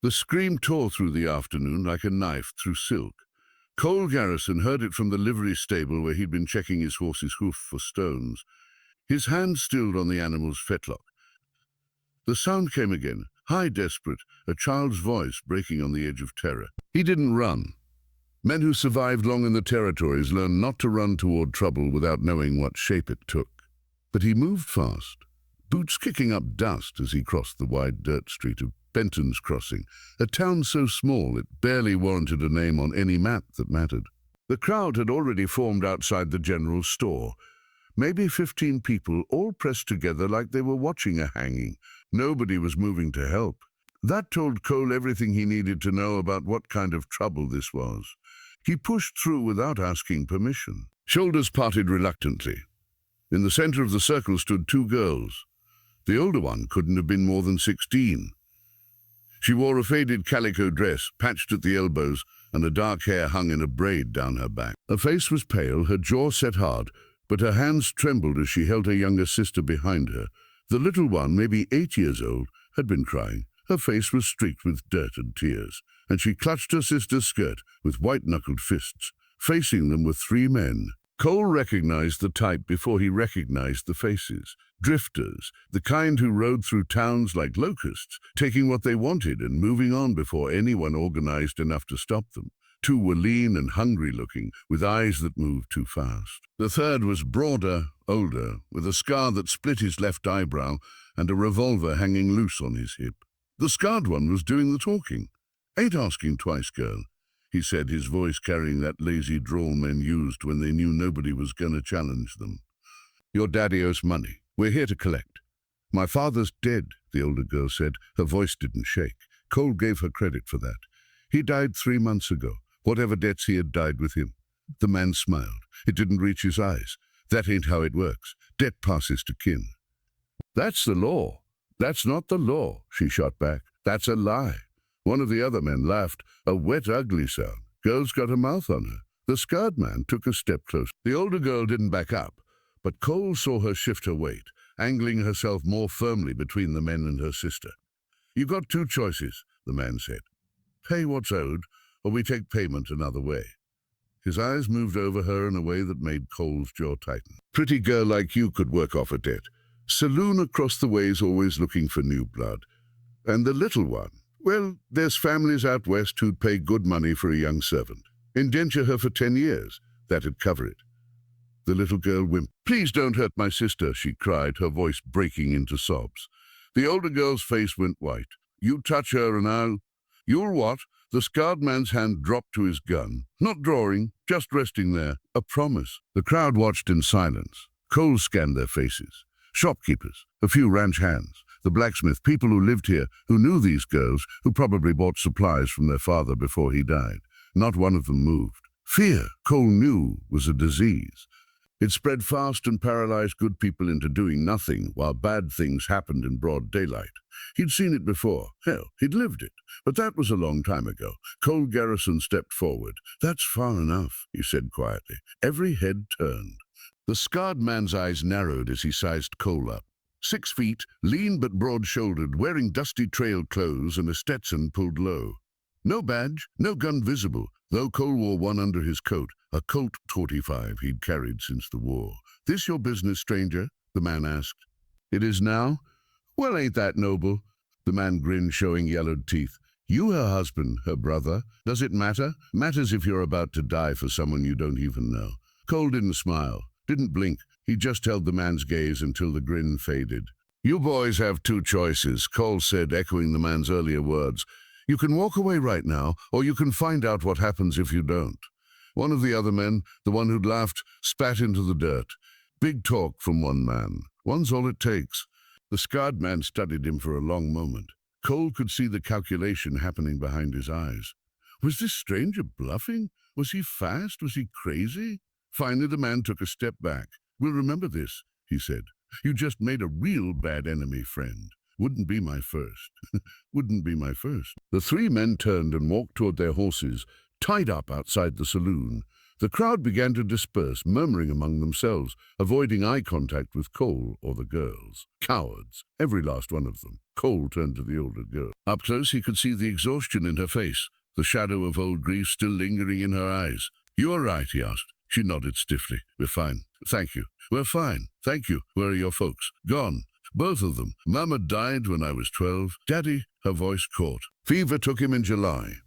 The scream tore through the afternoon like a knife through silk. Cole Garrison heard it from the livery stable where he'd been checking his horse's hoof for stones. His hand stilled on the animal's fetlock. The sound came again, high, desperate, a child's voice breaking on the edge of terror. He didn't run. Men who survived long in the territories learned not to run toward trouble without knowing what shape it took. But he moved fast, boots kicking up dust as he crossed the wide dirt street of Benton's Crossing, a town so small it barely warranted a name on any map that mattered. The crowd had already formed outside the general store. Maybe 15 people, all pressed together like they were watching a hanging. Nobody was moving to help. That told Cole everything he needed to know about what kind of trouble this was. He pushed through without asking permission. Shoulders parted reluctantly. In the center of the circle stood 2 girls. The older one couldn't have been more than 16. She wore a faded calico dress, patched at the elbows, and her dark hair hung in a braid down her back. Her face was pale, her jaw set hard, but her hands trembled as she held her younger sister behind her. The little one, maybe 8 years old, had been crying. Her face was streaked with dirt and tears, and she clutched her sister's skirt with white-knuckled fists. Facing them were 3 men. Cole recognized the type before he recognized the faces. Drifters, the kind who rode through towns like locusts, taking what they wanted and moving on before anyone organized enough to stop them. 2 were lean and hungry-looking, with eyes that moved too fast. The third was broader, older, with a scar that split his left eyebrow and a revolver hanging loose on his hip. The scarred one was doing the talking. "Ain't asking twice, girl," he said, his voice carrying that lazy drawl men used when they knew nobody was gonna challenge them. "Your daddy owes money. We're here to collect." "My father's dead," the older girl said. Her voice didn't shake. Cole gave her credit for that. "He died 3 months ago. Whatever debts he had died with him." The man smiled. It didn't reach his eyes. "That ain't how it works. Debt passes to kin." "That's the law." "That's not the law," she shot back. "That's a lie." One of the other men laughed, a wet, ugly sound. "Girl's got a mouth on her." The scarred man took a step closer. The older girl didn't back up, but Cole saw her shift her weight, angling herself more firmly between the men and her sister. "You got 2 choices," the man said. "Pay what's owed, or we take payment another way." His eyes moved over her in a way that made Cole's jaw tighten. "Pretty girl like you could work off a debt. Saloon across the way's always looking for new blood. And the little one, well, there's families out west who'd pay good money for a young servant. Indenture her for 10 years. That'd cover it." The little girl whimpered. "Please don't hurt my sister," she cried, her voice breaking into sobs. The older girl's face went white. "You touch her and I'll—" "You'll what?" The scarred man's hand dropped to his gun. Not drawing, just resting there. A promise. The crowd watched in silence. Cole scanned their faces. Shopkeepers, a few ranch hands, the blacksmith, people who lived here, who knew these girls, who probably bought supplies from their father before he died. Not one of them moved. Fear, Cole knew, was a disease. It spread fast and paralyzed good people into doing nothing while bad things happened in broad daylight. He'd seen it before. Hell, he'd lived it. But that was a long time ago. Cole Garrison stepped forward. "That's far enough," he said quietly. Every head turned. The scarred man's eyes narrowed as he sized Cole up. 6 feet, lean but broad-shouldered, wearing dusty trail clothes and a Stetson pulled low. No badge, no gun visible, though Cole wore one under his coat, a Colt .45 he'd carried since the war. "This your business, stranger?" the man asked. "It is now?" "Well, ain't that noble?" The man grinned, showing yellowed teeth. "You her husband, her brother. Does it matter?" "Matters if you're about to die for someone you don't even know." Cole didn't smile. Didn't blink. He just held the man's gaze until the grin faded. "You boys have 2 choices," Cole said, echoing the man's earlier words. "You can walk away right now, or you can find out what happens if you don't." One of the other men, the one who'd laughed, spat into the dirt. Big talk from one man. One's all it takes. The scarred man studied him for a long moment. Cole could see the calculation happening behind his eyes. Was this stranger bluffing? Was he fast? Was he crazy? Finally, the man took a step back. "We'll remember this," he said. "You just made a real bad enemy, friend. Wouldn't be my first." Wouldn't be my first. The 3 men turned and walked toward their horses, tied up outside the saloon. The crowd began to disperse, murmuring among themselves, avoiding eye contact with Cole or the girls. Cowards, every last one of them. Cole turned to the older girl. Up close, he could see the exhaustion in her face, the shadow of old grief still lingering in her eyes. "You all right?" he asked. She nodded stiffly. "We're fine. Thank you. We're fine. Thank you. Where are your folks?" "Gone. Both of them. Mama died when I was 12. Daddy," her voice caught. "Fever took him in July."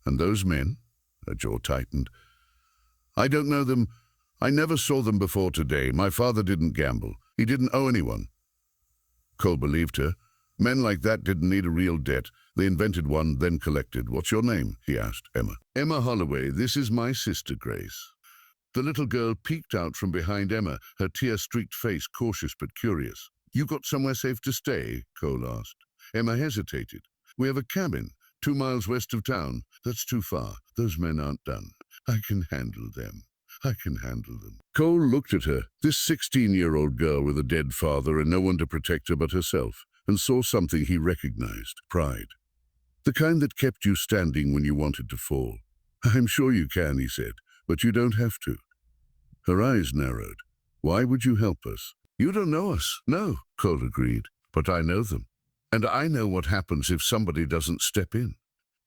"And those men?" Her jaw tightened. "I don't know them. I never saw them before today. My father didn't gamble. He didn't owe anyone." Cole believed her. Men like that didn't need a real debt. They invented one, then collected. "What's your name?" he asked Emma. "Emma Holloway. This is my sister, Grace." The little girl peeked out from behind Emma, her tear-streaked face cautious but curious. "You got somewhere safe to stay?" Cole asked. Emma hesitated. "We have a cabin, 2 miles west of town. That's too far. Those men aren't done. I can handle them. I can handle them." Cole looked at her, this 16-year-old girl with a dead father and no one to protect her but herself, and saw something he recognized: pride. The kind that kept you standing when you wanted to fall. "I'm sure you can," he said, "but you don't have to." Her eyes narrowed. "Why would you help us?" "You don't know us." "No," Cole agreed, "but I know them. And I know what happens if somebody doesn't step in."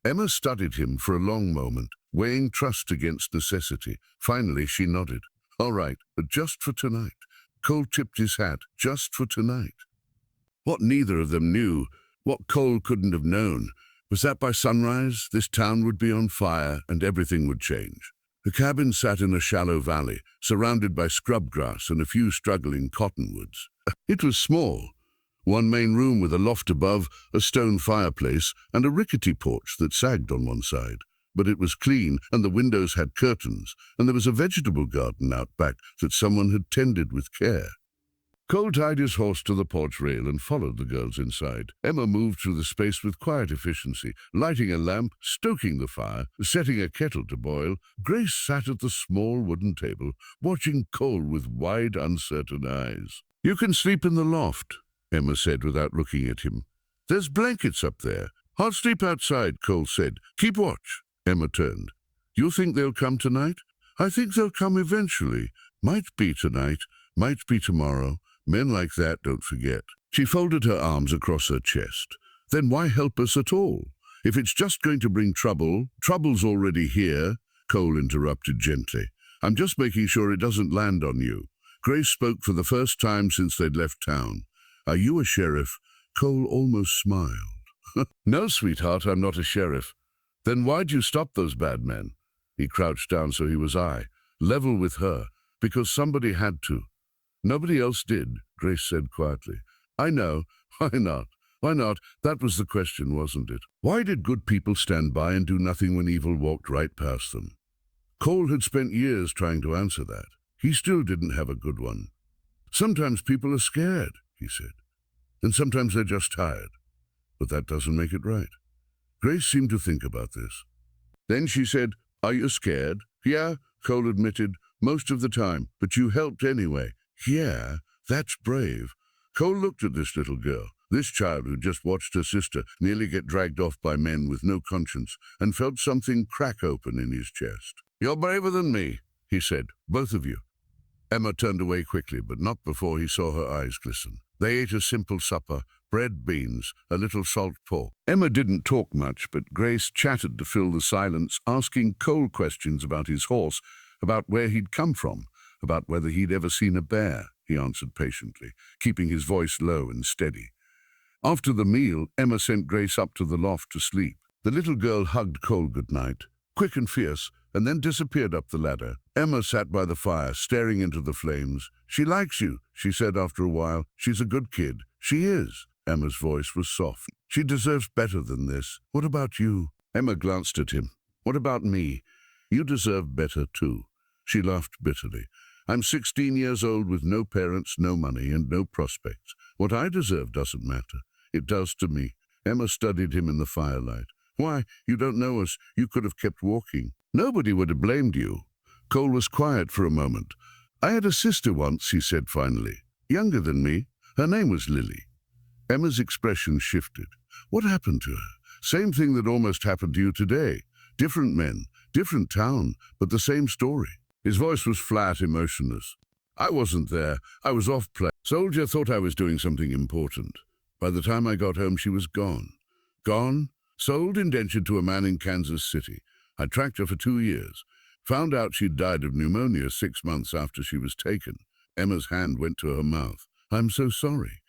Emma studied him for a long moment, weighing trust against necessity. Finally, she nodded. "All right, but just for tonight." Cole tipped his hat. "Just for tonight." What neither of them knew, what Cole couldn't have known, was that by sunrise, this town would be on fire and everything would change. The cabin sat in a shallow valley, surrounded by scrub grass and a few struggling cottonwoods. It was small. One main room with a loft above, a stone fireplace, and a rickety porch that sagged on one side. But it was clean, and the windows had curtains, and there was a vegetable garden out back that someone had tended with care. Cole tied his horse to the porch rail and followed the girls inside. Emma moved through the space with quiet efficiency, lighting a lamp, stoking the fire, setting a kettle to boil. Grace sat at the small wooden table, watching Cole with wide, uncertain eyes. "You can sleep in the loft," Emma said without looking at him. "There's blankets up there." "I'll sleep outside," Cole said. "Keep watch." Emma turned. "You think they'll come tonight?" "I think they'll come eventually. Might be tonight, might be tomorrow. Men like that don't forget." She folded her arms across her chest. "Then why help us at all? If it's just going to bring trouble, trouble's already here," Cole interrupted gently. "I'm just making sure it doesn't land on you." Grace spoke for the first time since they'd left town. "Are you a sheriff?" Cole almost smiled. "No, sweetheart, I'm not a sheriff." "Then why'd you stop those bad men?" He crouched down so he was level with her, "because somebody had to." "Nobody else did," Grace said quietly. "I know. Why not? Why not? That was the question, wasn't it? Why did good people stand by and do nothing when evil walked right past them?" Cole had spent years trying to answer that. He still didn't have a good one. "Sometimes people are scared," he said. "And sometimes they're just tired. But that doesn't make it right." Grace seemed to think about this. Then she said, "Are you scared?" "Yeah," Cole admitted, "most of the time. But you helped anyway." "Yeah, that's brave." Cole looked at this little girl, this child who just watched her sister nearly get dragged off by men with no conscience, and felt something crack open in his chest. "You're braver than me," he said, "both of you." Emma turned away quickly, but not before he saw her eyes glisten. They ate a simple supper, bread, beans, a little salt pork. Emma didn't talk much, but Grace chatted to fill the silence, asking Cole questions about his horse, about where he'd come from, about whether he'd ever seen a bear. He answered patiently, keeping his voice low and steady. After the meal, Emma sent Grace up to the loft to sleep. The little girl hugged Cole goodnight, quick and fierce, and then disappeared up the ladder. Emma sat by the fire, staring into the flames. "She likes you," she said after a while. "She's a good kid." "She is." Emma's voice was soft. "She deserves better than this." "What about you?" Emma glanced at him. "What about me?" "You deserve better too." She laughed bitterly. "I'm 16 years old with no parents, no money, and no prospects. What I deserve doesn't matter. It does to me." Emma studied him in the firelight. "Why, you don't know us. You could have kept walking. Nobody would have blamed you." Cole was quiet for a moment. "I had a sister once," he said finally. "Younger than me. Her name was Lily." Emma's expression shifted. "What happened to her?" "Same thing that almost happened to you today. Different men, different town, but the same story. His voice was flat, emotionless. I wasn't there. I was off play. Soldier thought I was doing something important. By the time I got home, she was gone. Gone? Sold indentured to a man in Kansas City. I tracked her for 2 years. Found out she'd died of pneumonia 6 months after she was taken. Emma's hand went to her mouth. I'm so sorry.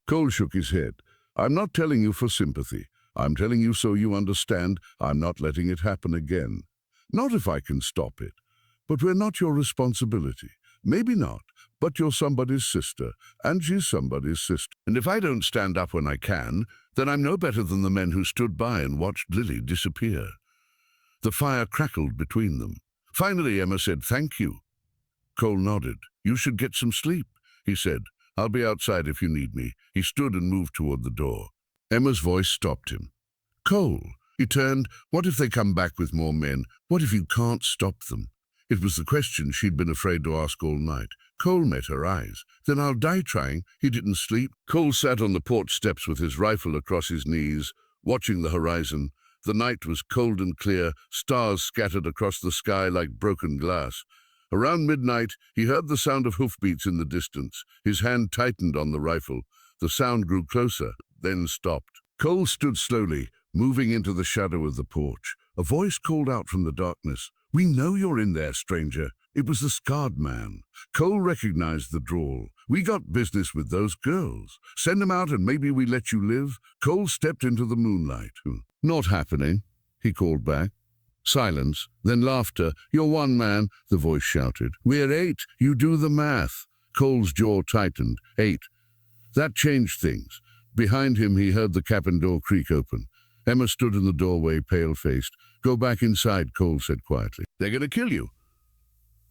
Cole shook his head. I'm not telling you for sympathy. I'm telling you so you understand I'm not letting it happen again. Not if I can stop it. But we're not your responsibility. Maybe not, but you're somebody's sister, and she's somebody's sister. And if I don't stand up when I can, then I'm no better than the men who stood by and watched Lily disappear. The fire crackled between them. Finally, Emma said, thank you. Cole nodded. You should get some sleep, he said. I'll be outside if you need me. He stood and moved toward the door. Emma's voice stopped him. Cole, he turned. What if they come back with more men? What if you can't stop them? It was the question she'd been afraid to ask all night. Cole met her eyes. Then I'll die trying. He didn't sleep. Cole sat on the porch steps with his rifle across his knees, watching the horizon. The night was cold and clear, stars scattered across the sky like broken glass. Around midnight, he heard the sound of hoofbeats in the distance. His hand tightened on the rifle. The sound grew closer, then stopped. Cole stood slowly, moving into the shadow of the porch. A voice called out from the darkness. We know you're in there, stranger. It was the scarred man. Cole recognized the drawl. We got business with those girls. Send them out and maybe we let you live. Cole stepped into the moonlight. Not happening, he called back. Silence, then laughter. You're one man, the voice shouted. We're 8. You do the math. Cole's jaw tightened. 8. That changed things. Behind him, he heard the cabin door creak open. Emma stood in the doorway, pale-faced. Go back inside, Cole said quietly. They're going to kill you.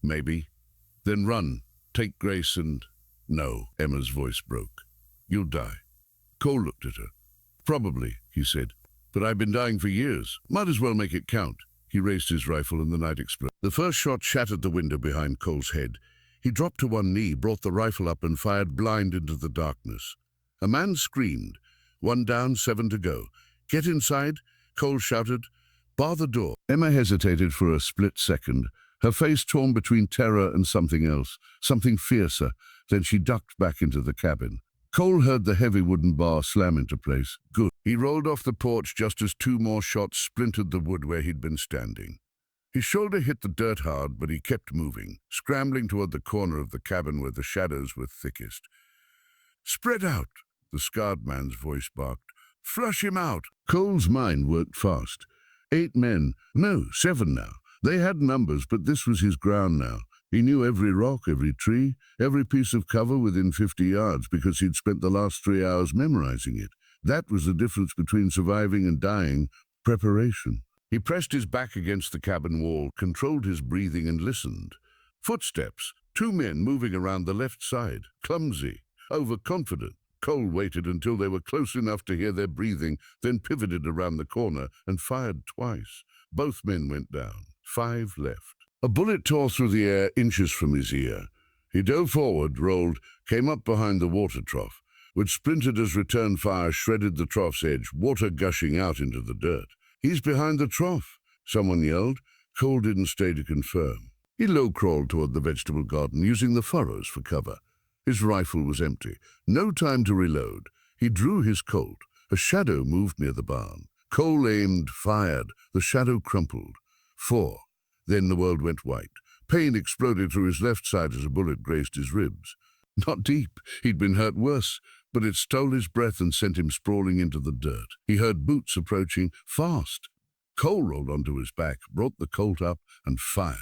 Maybe. Then run. Take Grace and... No, Emma's voice broke. You'll die. Cole looked at her. Probably, he said. But I've been dying for years. Might as well make it count. He raised his rifle and the night exploded. The first shot shattered the window behind Cole's head. He dropped to one knee, brought the rifle up and fired blind into the darkness. A man screamed. 1 down, 7 to go. Get inside, Cole shouted. Bar the door. Emma hesitated for a split second, her face torn between terror and something else, something fiercer. Then she ducked back into the cabin. Cole heard the heavy wooden bar slam into place. Good. He rolled off the porch just as 2 more shots splintered the wood where he'd been standing. His shoulder hit the dirt hard, but he kept moving, scrambling toward the corner of the cabin where the shadows were thickest. Spread out, the scarred man's voice barked. Flush him out. Cole's mind worked fast. 8 men. No, 7 now. They had numbers, but this was his ground now. He knew every rock, every tree, every piece of cover within 50 yards because he'd spent the last 3 hours memorizing it. That was the difference between surviving and dying. Preparation. He pressed his back against the cabin wall, controlled his breathing and listened. Footsteps. 2 men moving around the left side. Clumsy. Overconfident. Cole waited until they were close enough to hear their breathing, then pivoted around the corner and fired twice. Both men went down. 5 left. A bullet tore through the air inches from his ear. He dove forward, rolled, came up behind the water trough, which splintered as return fire shredded the trough's edge, water gushing out into the dirt. He's behind the trough, someone yelled. Cole didn't stay to confirm. He low-crawled toward the vegetable garden, using the furrows for cover. His rifle was empty. No time to reload. He drew his Colt. A shadow moved near the barn. Cole aimed, fired. The shadow crumpled. 4. Then the world went white. Pain exploded through his left side as a bullet grazed his ribs. Not deep. He'd been hurt worse, but it stole his breath and sent him sprawling into the dirt. He heard boots approaching, fast. Cole rolled onto his back, brought the Colt up, and fired.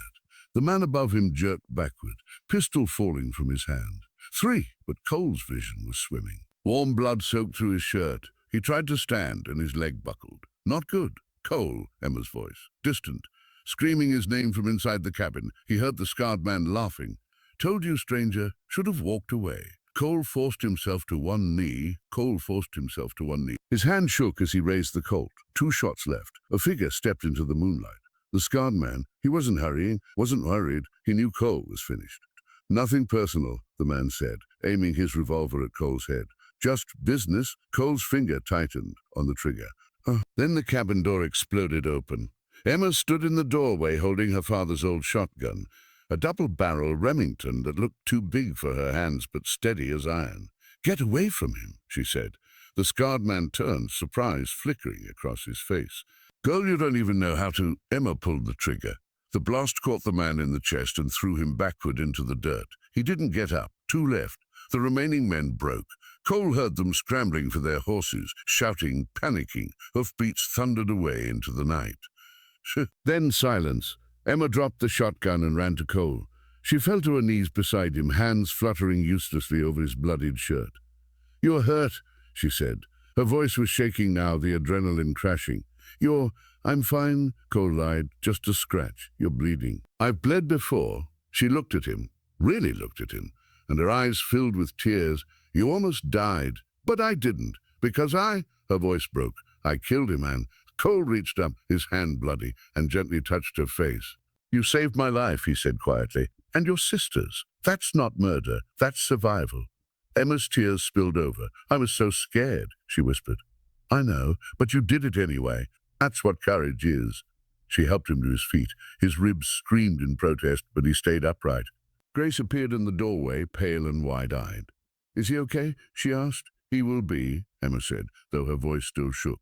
The man above him jerked backward, pistol falling from his hand. 3, but Cole's vision was swimming. Warm blood soaked through his shirt. He tried to stand, and his leg buckled. Not good. Cole, Emma's voice, distant. Screaming his name from inside the cabin, he heard the scarred man laughing. Told you, stranger, should have walked away. Cole forced himself to one knee. His hand shook as he raised the Colt. 2 shots left. A figure stepped into the moonlight. The scarred man, he wasn't hurrying, wasn't worried. He knew Cole was finished. Nothing personal, the man said, aiming his revolver at Cole's head. Just business. Cole's finger tightened on the trigger. Then the cabin door exploded open. Emma stood in the doorway holding her father's old shotgun, a double-barrel Remington that looked too big for her hands but steady as iron. "Get away from him," she said. The scarred man turned, surprise flickering across his face. "Girl, you don't even know how to—" Emma pulled the trigger. The blast caught the man in the chest and threw him backward into the dirt. He didn't get up. Two left. The remaining men broke. Cole heard them scrambling for their horses, shouting, panicking. Hoofbeats thundered away into the night. Then silence. Emma dropped the shotgun and ran to Cole. She fell to her knees beside him, hands fluttering uselessly over his bloodied shirt. "You're hurt," she said. Her voice was shaking now, the adrenaline crashing. "I'm fine," Cole lied. "Just a scratch. You're bleeding." "I've bled before." She looked at him, really looked at him, and her eyes filled with tears. "You almost died." "But I didn't, because her voice broke. "I killed him, and—" Cole reached up, his hand bloody, and gently touched her face. "You saved my life," he said quietly, "and your sister's. That's not murder, that's survival." Emma's tears spilled over. "I was so scared," she whispered. "I know, but you did it anyway. That's what courage is." She helped him to his feet. His ribs screamed in protest, but he stayed upright. Grace appeared in the doorway, pale and wide-eyed. "Is he okay?" she asked. "He will be," Emma said, though her voice still shook.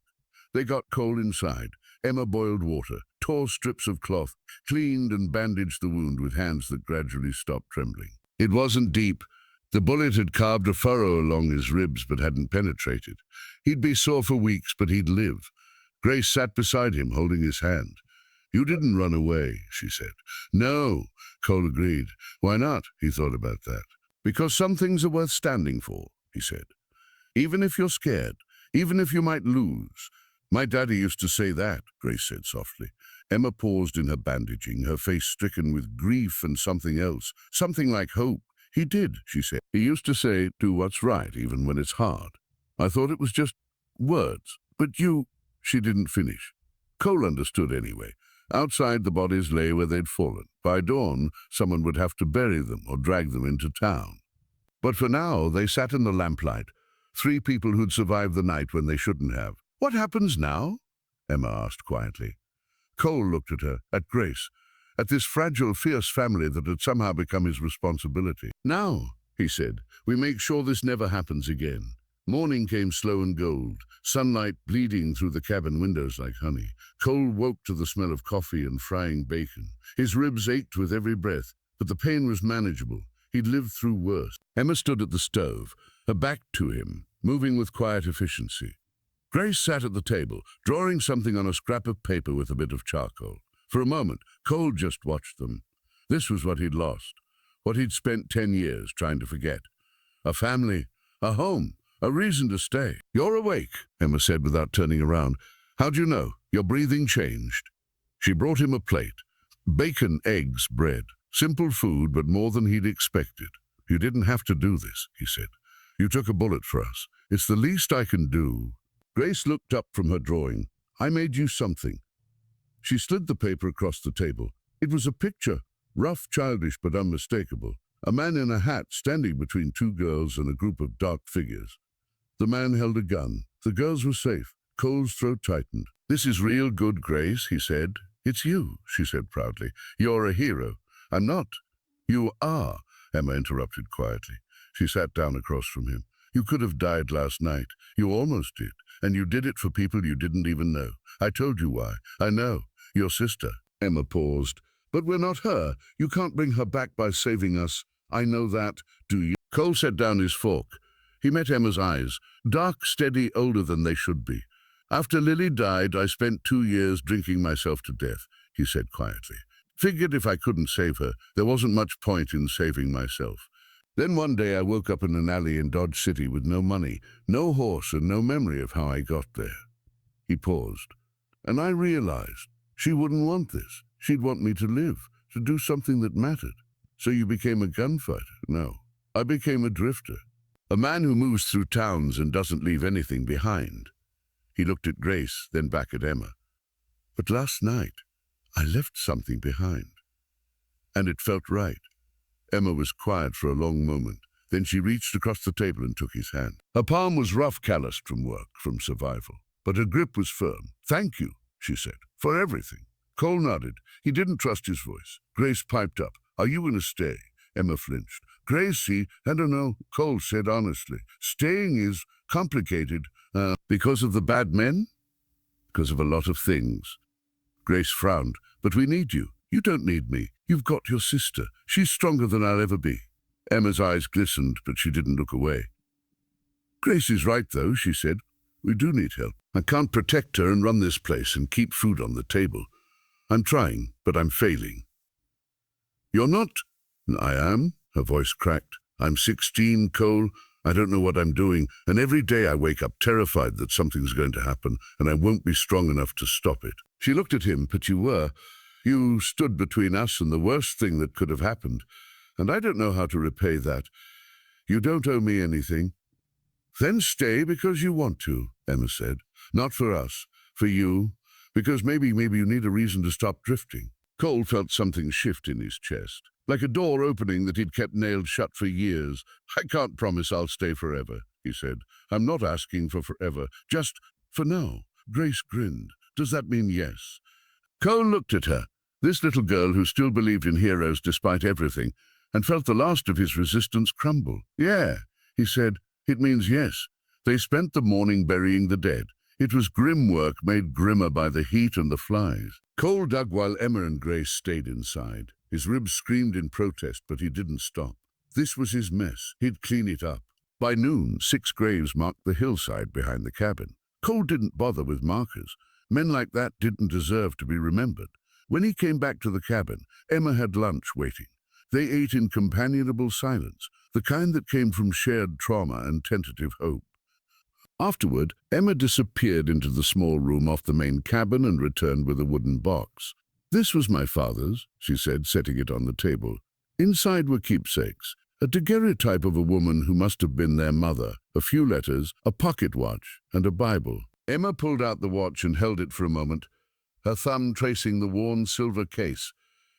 They got Cole inside. Emma boiled water, tore strips of cloth, cleaned and bandaged the wound with hands that gradually stopped trembling. It wasn't deep. The bullet had carved a furrow along his ribs but hadn't penetrated. He'd be sore for weeks, but he'd live. Grace sat beside him, holding his hand. "You didn't run away," she said. "No," Cole agreed. "Why not?" He thought about that. "Because some things are worth standing for," he said. "Even if you're scared, even if you might lose." "My daddy used to say that," Grace said softly. Emma paused in her bandaging, her face stricken with grief and something else, something like hope. "He did," she said. "He used to say, 'Do what's right, even when it's hard.' I thought it was just words. But you—" She didn't finish. Cole understood anyway. Outside, the bodies lay where they'd fallen. By dawn, someone would have to bury them or drag them into town. But for now, they sat in the lamplight, 3 people who'd survived the night when they shouldn't have. "What happens now?" Emma asked quietly. Cole looked at her, at Grace, at this fragile, fierce family that had somehow become his responsibility. "Now," he said, "we make sure this never happens again." Morning came slow and gold, sunlight bleeding through the cabin windows like honey. Cole woke to the smell of coffee and frying bacon. His ribs ached with every breath, but the pain was manageable. He'd lived through worse. Emma stood at the stove, her back to him, moving with quiet efficiency. Grace sat at the table, drawing something on a scrap of paper with a bit of charcoal. For a moment, Cole just watched them. This was what he'd lost, what he'd spent 10 years trying to forget. A family, a home, a reason to stay. "You're awake," Emma said without turning around. "How'd you know? Your breathing changed." She brought him a plate. Bacon, eggs, bread. Simple food, but more than he'd expected. "You didn't have to do this," he said. "You took a bullet for us. It's the least I can do." Grace looked up from her drawing. "I made you something." She slid the paper across the table. It was a picture, rough, childish, but unmistakable. A man in a hat standing between 2 girls and a group of dark figures. The man held a gun. The girls were safe. Cole's throat tightened. "This is real good, Grace," he said. "It's you," she said proudly. "You're a hero." "I'm not." "You are," Emma interrupted quietly. She sat down across from him. "You could have died last night. You almost did. And you did it for people you didn't even know. I told you why. I know. Your sister." Emma paused. "But we're not her. You can't bring her back by saving us. I know that. Do you?" Cole set down his fork. He met Emma's eyes, dark, steady, older than they should be. "After Lily died, I spent 2 years drinking myself to death," he said quietly. "Figured if I couldn't save her, there wasn't much point in saving myself. Then one day I woke up in an alley in Dodge City with no money, no horse, and no memory of how I got there." He paused. "And I realized she wouldn't want this. She'd want me to live, to do something that mattered. So you became a gunfighter?" "No. I became a drifter. A man who moves through towns and doesn't leave anything behind." He looked at Grace, then back at Emma. "But last night, I left something behind. And it felt right." Emma was quiet for a long moment. Then she reached across the table and took his hand. Her palm was rough, calloused from work, from survival. But her grip was firm. "Thank you," she said, "for everything." Cole nodded. He didn't trust his voice. Grace piped up. Are you going to stay? Emma flinched. Gracie, I don't know, Cole said honestly. Staying is complicated. Because of the bad men? Because of a lot of things. Grace frowned. But we need you. You don't need me. You've got your sister. She's stronger than I'll ever be. Emma's eyes glistened, but she didn't look away. Grace is right, though, she said. We do need help. I can't protect her and run this place and keep food on the table. I'm trying, but I'm failing. You're not? I am, her voice cracked. I'm 16, Cole. I don't know what I'm doing, and every day I wake up terrified that something's going to happen, and I won't be strong enough to stop it. She looked at him, but you were. You stood between us and the worst thing that could have happened, and I don't know how to repay that. You don't owe me anything. Then stay because you want to, Emma said. Not for us, for you, because maybe you need a reason to stop drifting. Cole felt something shift in his chest, like a door opening that he'd kept nailed shut for years. I can't promise I'll stay forever, he said. I'm not asking for forever, just for now. Grace grinned. Does that mean yes? Cole looked at her, this little girl who still believed in heroes despite everything, and felt the last of his resistance crumble. Yeah, he said. It means yes. They spent the morning burying the dead. It was grim work made grimmer by the heat and the flies. Cole dug while Emma and Grace stayed inside. His ribs screamed in protest, but he didn't stop. This was his mess. He'd clean it up. By noon, 6 graves marked the hillside behind the cabin. Cole didn't bother with markers. Men like that didn't deserve to be remembered. When he came back to the cabin, Emma had lunch waiting. They ate in companionable silence, the kind that came from shared trauma and tentative hope. Afterward, Emma disappeared into the small room off the main cabin and returned with a wooden box. This was my father's, she said, setting it on the table. Inside were keepsakes, a daguerreotype of a woman who must have been their mother, a few letters, a pocket watch, and a Bible. Emma pulled out the watch and held it for a moment, her thumb tracing the worn silver case.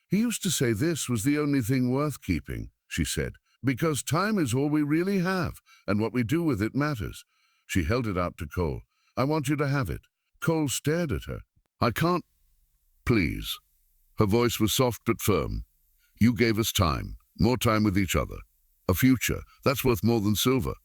He used to say this was the only thing worth keeping, she said, because time is all we really have, and what we do with it matters. She held it out to Cole. I want you to have it. Cole stared at her. I can't. Please. Her voice was soft but firm. You gave us time, more time with each other. A future, that's worth more than silver.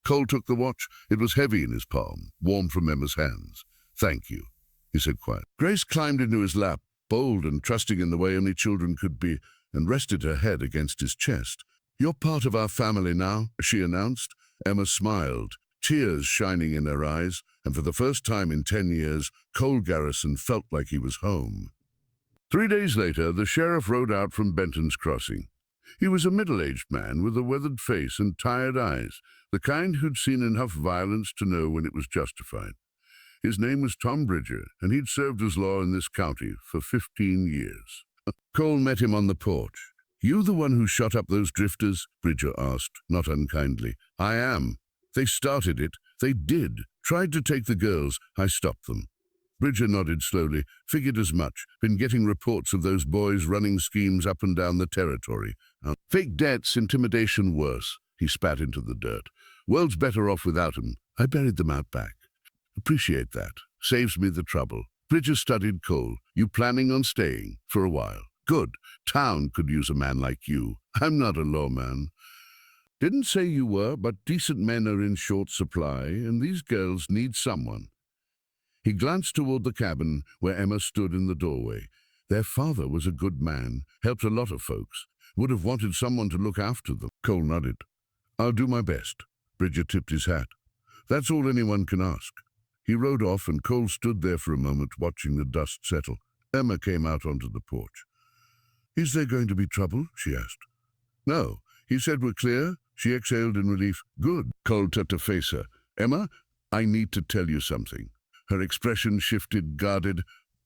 Cole took the watch. It was heavy in his palm, warm from Emma's hands. Thank you, he said quietly. Grace climbed into his lap, bold and trusting in the way only children could be, and rested her head against his chest. You're part of our family now, she announced. Emma smiled, tears shining in her eyes, and for the first time in 10 years, Cole Garrison felt like he was home. 3 days later, the sheriff rode out from Benton's Crossing. He was a middle-aged man with a weathered face and tired eyes, the kind who'd seen enough violence to know when it was justified. His name was Tom Bridger, and he'd served as law in this county for 15 years. Cole met him on the porch. You the one who shot up those drifters? Bridger asked, not unkindly. I am. They started it. They did. Tried to take the girls. I stopped them. Bridger nodded slowly, figured as much. Been getting reports of those boys running schemes up and down the territory. Fake debts, intimidation worse. He spat into the dirt. World's better off without 'em. I buried them out back. Appreciate that. Saves me the trouble. Bridger studied Cole. You planning on staying? For a while. Good. Town could use a man like you. I'm not a lawman. Didn't say you were, but decent men are in short supply, and these girls need someone. He glanced toward the cabin where Emma stood in the doorway. Their father was a good man, helped a lot of folks, would have wanted someone to look after them. Cole nodded. I'll do my best. Bridger tipped his hat. That's all anyone can ask. He rode off, and Cole stood there for a moment watching the dust settle. Emma came out onto the porch. Is there going to be trouble? She asked. No. He said we're clear. She exhaled in relief. Good. Cole turned to face her. Emma, I need to tell you something. Her expression shifted, guarded.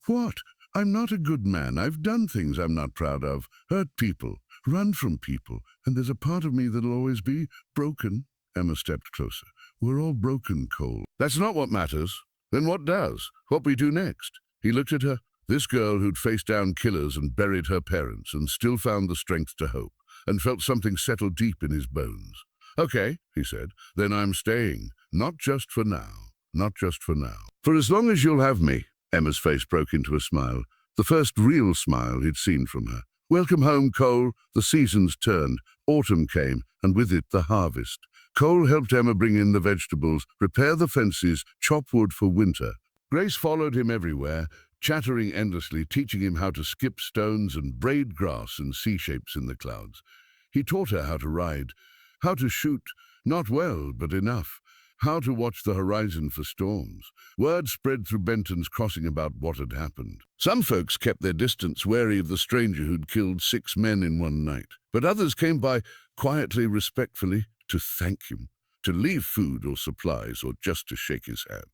What? I'm not a good man. I've done things I'm not proud of. Hurt people. Run from people. And there's a part of me that'll always be broken. Emma stepped closer. We're all broken, Cole. That's not what matters. Then what does? What we do next? He looked at her. This girl who'd faced down killers and buried her parents and still found the strength to hope, and felt something settle deep in his bones. Okay, he said, then I'm staying. Not just for now. Not just for now. For as long as you'll have me. Emma's face broke into a smile. the first real smile he'd seen from her. "Welcome home, Cole." The seasons turned. Autumn came, and with it the harvest. Cole helped Emma bring in the vegetables, repair the fences, chop wood for winter. Grace followed him everywhere, chattering endlessly, teaching him how to skip stones and braid grass and see shapes in the clouds. He taught her how to ride, how to shoot, not well, but enough, how to watch the horizon for storms. Word spread through Benton's crossing about what had happened. Some folks kept their distance, wary of the stranger who'd killed 6 men in one night. But others came by quietly, respectfully, to thank him, to leave food or supplies, or just to shake his hand.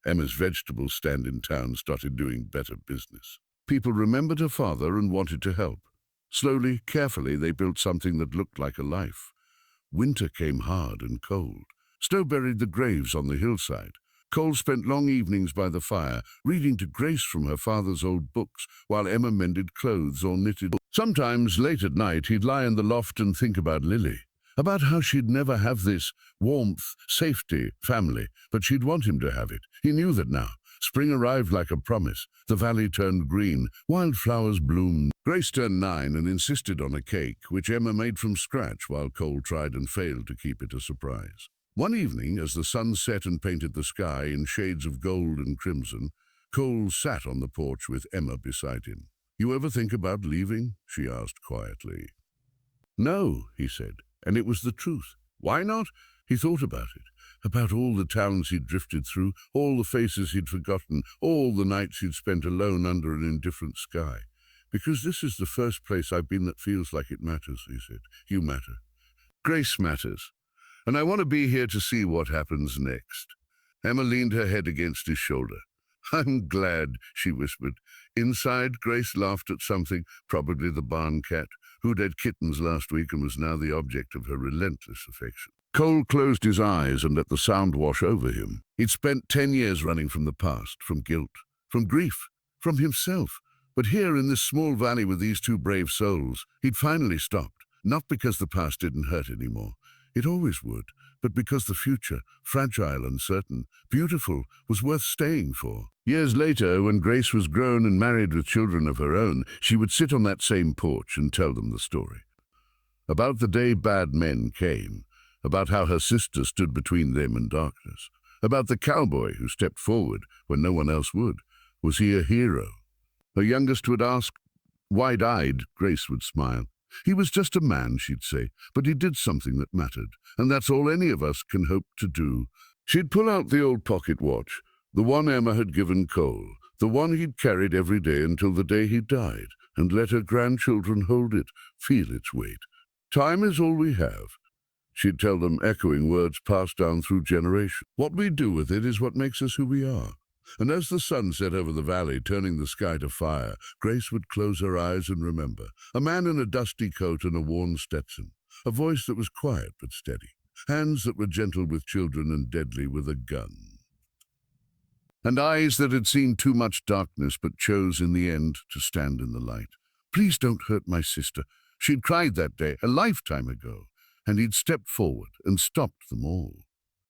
Emma's vegetable stand in town started doing better business. People remembered her father and wanted to help. Slowly, carefully, they built something that looked like a life. Winter came hard and cold. Snow buried the graves on the hillside. Cole spent long evenings by the fire, reading to Grace from her father's old books, while Emma mended clothes or knitted. Sometimes, late at night, he'd lie in the loft and think about Lily, about how she'd never have this warmth, safety, family, but she'd want him to have it. He knew that now. Spring arrived like a promise. The valley turned green. Wildflowers bloomed. Grace turned 9 and insisted on a cake, which Emma made from scratch while Cole tried and failed to keep it a surprise. One evening, as the sun set and painted the sky in shades of gold and crimson, Cole sat on the porch with Emma beside him. "You ever think about leaving?" she asked quietly. "No," he said, and it was the truth. Why not? He thought about it, about all the towns he'd drifted through, all the faces he'd forgotten, all the nights he'd spent alone under an indifferent sky. "Because this is the first place I've been that feels like it matters," he said. "You matter. Grace matters. And I want to be here to see what happens next." Emma leaned her head against his shoulder. "I'm glad," she whispered. Inside, Grace laughed at something, probably the barn cat, who'd had kittens last week and was now the object of her relentless affection. Cole closed his eyes and let the sound wash over him. He'd spent 10 years running from the past, from guilt, from grief, from himself. But here in this small valley with these 2 brave souls, he'd finally stopped, not because the past didn't hurt anymore. It always would, but because the future, fragile, uncertain, beautiful, was worth staying for. Years later, when Grace was grown and married with children of her own, she would sit on that same porch and tell them the story. About the day bad men came, about how her sister stood between them and darkness, about the cowboy who stepped forward when no one else would. Was he a hero? Her youngest would ask. Wide-eyed, Grace would smile. "He was just a man," she'd say, "but he did something that mattered, and that's all any of us can hope to do." She'd pull out the old pocket watch, the one Emma had given Cole, the one he'd carried every day until the day he died, and let her grandchildren hold it, feel its weight. "Time is all we have," she'd tell them, echoing words passed down through generations. "What we do with it is what makes us who we are." And as the sun set over the valley, turning the sky to fire, Grace would close her eyes and remember. A man in a dusty coat and a worn Stetson. A voice that was quiet but steady. Hands that were gentle with children and deadly with a gun. And eyes that had seen too much darkness but chose in the end to stand in the light. "Please don't hurt my sister." She'd cried that day, a lifetime ago, and he'd stepped forward and stopped them all.